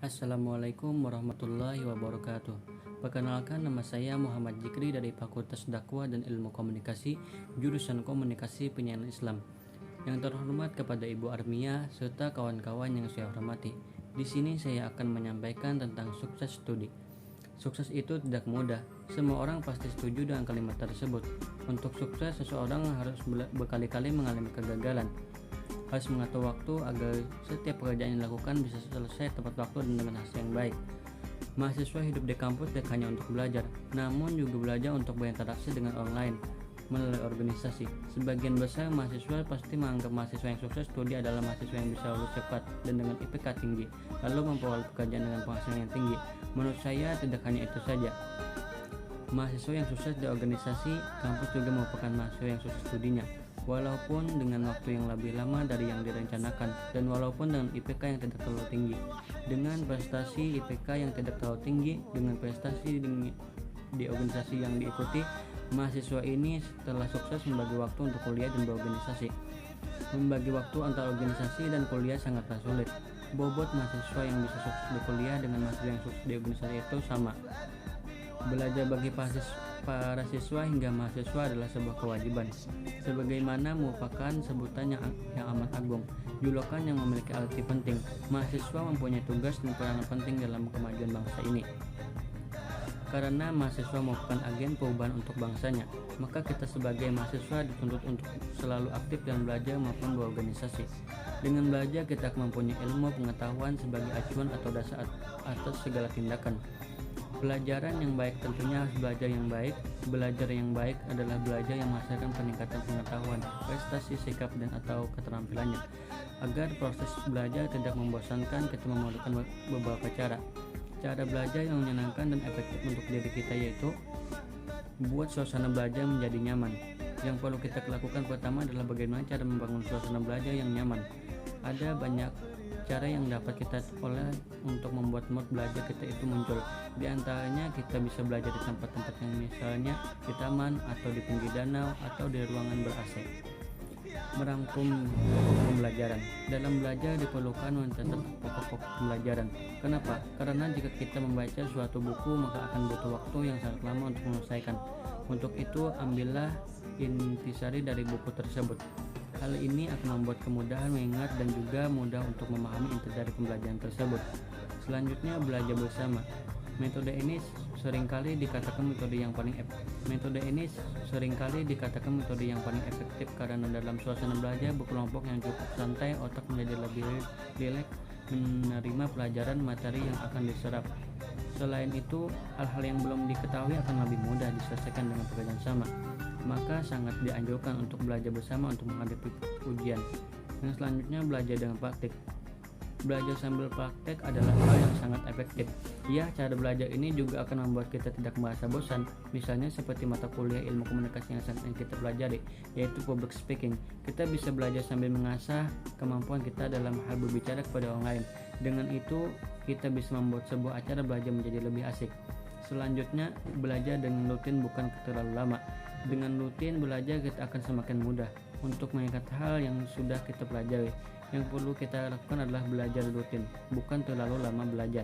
Assalamualaikum warahmatullahi wabarakatuh. Perkenalkan, nama saya Muhammad Jikri dari Fakultas Dakwah dan Ilmu Komunikasi, jurusan Komunikasi Penyiaran Islam. Yang terhormat kepada Ibu Armia serta kawan-kawan yang saya hormati. Di sini saya akan menyampaikan tentang sukses studi. Sukses itu tidak mudah. Semua orang pasti setuju dengan kalimat tersebut. Untuk sukses, seseorang harus berkali-kali mengalami kegagalan. Harus mengatur waktu agar setiap pekerjaan yang dilakukan bisa selesai tepat waktu dan dengan hasil yang baik. Mahasiswa hidup di kampus tidak hanya untuk belajar, namun juga belajar untuk berinteraksi dengan orang lain melalui organisasi. Sebagian besar mahasiswa pasti menganggap mahasiswa yang sukses studi adalah mahasiswa yang bisa lulus cepat dan dengan IPK tinggi, lalu memperoleh pekerjaan dengan penghasilan yang tinggi. Menurut saya tidak hanya itu saja. Mahasiswa yang sukses di organisasi kampus juga merupakan mahasiswa yang sukses studinya, walaupun dengan waktu yang lebih lama dari yang direncanakan dan walaupun dengan IPK yang tidak terlalu tinggi. Dengan prestasi IPK yang tidak terlalu tinggi, dengan prestasi di organisasi yang diikuti, mahasiswa ini setelah sukses membagi waktu untuk kuliah dan berorganisasi. Membagi waktu antara organisasi dan kuliah sangatlah sulit. Bobot mahasiswa yang bisa sukses di kuliah dengan mahasiswa yang sukses di organisasi itu sama. Belajar bagi para siswa hingga mahasiswa adalah sebuah kewajiban, sebagaimana merupakan sebutan yang amat agung, julukan yang memiliki arti penting. Mahasiswa mempunyai tugas dan peranan penting dalam kemajuan bangsa ini. Karena mahasiswa merupakan agen perubahan untuk bangsanya, maka kita sebagai mahasiswa dituntut untuk selalu aktif dalam belajar maupun berorganisasi. Dengan belajar kita akan mempunyai ilmu pengetahuan sebagai acuan atau dasar atas segala tindakan. Pelajaran yang baik tentunya harus belajar yang baik. Belajar yang baik adalah belajar yang menghasilkan peningkatan pengetahuan, prestasi, sikap, dan atau keterampilannya. Agar proses belajar tidak membosankan, kita memerlukan beberapa cara. Cara belajar yang menyenangkan dan efektif untuk diri kita yaitu buat suasana belajar menjadi nyaman. Yang perlu kita lakukan pertama adalah bagaimana cara membangun suasana belajar yang nyaman. Ada banyak cara yang dapat kita oleh untuk membuat mood belajar kita itu muncul. Di antaranya kita bisa belajar di tempat-tempat yang misalnya di taman atau di pinggir danau atau di ruangan ber-AC. Merangkum pokok pembelajaran. Dalam belajar diperlukan mencatat pokok-pokok pembelajaran. Kenapa? Karena jika kita membaca suatu buku maka akan butuh waktu yang sangat lama untuk menyelesaikan. Untuk itu ambillah intisari dari buku tersebut. Hal ini akan membuat kemudahan mengingat dan juga mudah untuk memahami inti dari pembelajaran tersebut. Selanjutnya, belajar bersama. Metode ini seringkali dikatakan metode yang paling efektif karena dalam suasana belajar berkelompok yang cukup santai, otak menjadi lebih rileks menerima pelajaran materi yang akan diserap. Selain itu, hal-hal yang belum diketahui akan lebih mudah diselesaikan dengan pekerjaan sama. Maka sangat dianjurkan untuk belajar bersama untuk menghadapi ujian. Yang selanjutnya, belajar dengan praktik. Belajar sambil praktek adalah hal yang sangat efektif. Ya, cara belajar ini juga akan membuat kita tidak merasa bosan. Misalnya seperti mata kuliah ilmu komunikasi yang saat ini kita pelajari, yaitu public speaking. Kita bisa belajar sambil mengasah kemampuan kita dalam hal berbicara kepada orang lain. Dengan itu, kita bisa membuat sebuah acara belajar menjadi lebih asik. Selanjutnya, belajar dengan rutin bukan terlalu lama. Dengan rutin belajar kita akan semakin mudah untuk mengingat hal yang sudah kita pelajari. Yang perlu kita lakukan adalah belajar rutin, bukan terlalu lama belajar.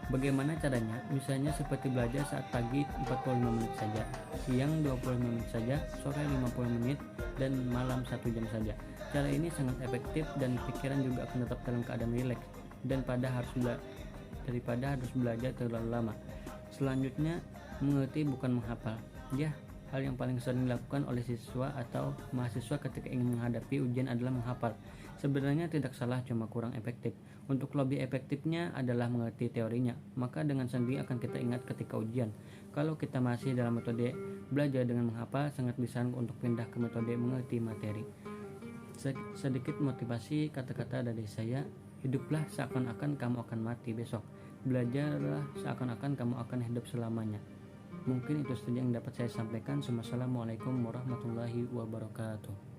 Bagaimana caranya? Misalnya seperti belajar saat pagi 45 menit saja, siang 25 menit saja, sore 50 menit, dan malam 1 jam saja. Cara ini sangat efektif dan pikiran juga akan tetap dalam keadaan rileks daripada harus belajar terlalu lama. Selanjutnya, mengerti bukan menghafal. Ya, hal yang paling sering dilakukan oleh siswa atau mahasiswa ketika ingin menghadapi ujian adalah menghafal. Sebenarnya tidak salah, cuma kurang efektif. Untuk lebih efektifnya adalah mengerti teorinya, maka dengan sendiri akan kita ingat ketika ujian. Kalau kita masih dalam metode belajar dengan menghafal, sangat disarankan untuk pindah ke metode mengerti materi. Sedikit motivasi kata-kata dari saya. Hiduplah seakan-akan kamu akan mati besok. Belajarlah seakan-akan kamu akan hidup selamanya. Mungkin itu saja yang dapat saya sampaikan. Wassalamualaikum warahmatullahi wabarakatuh.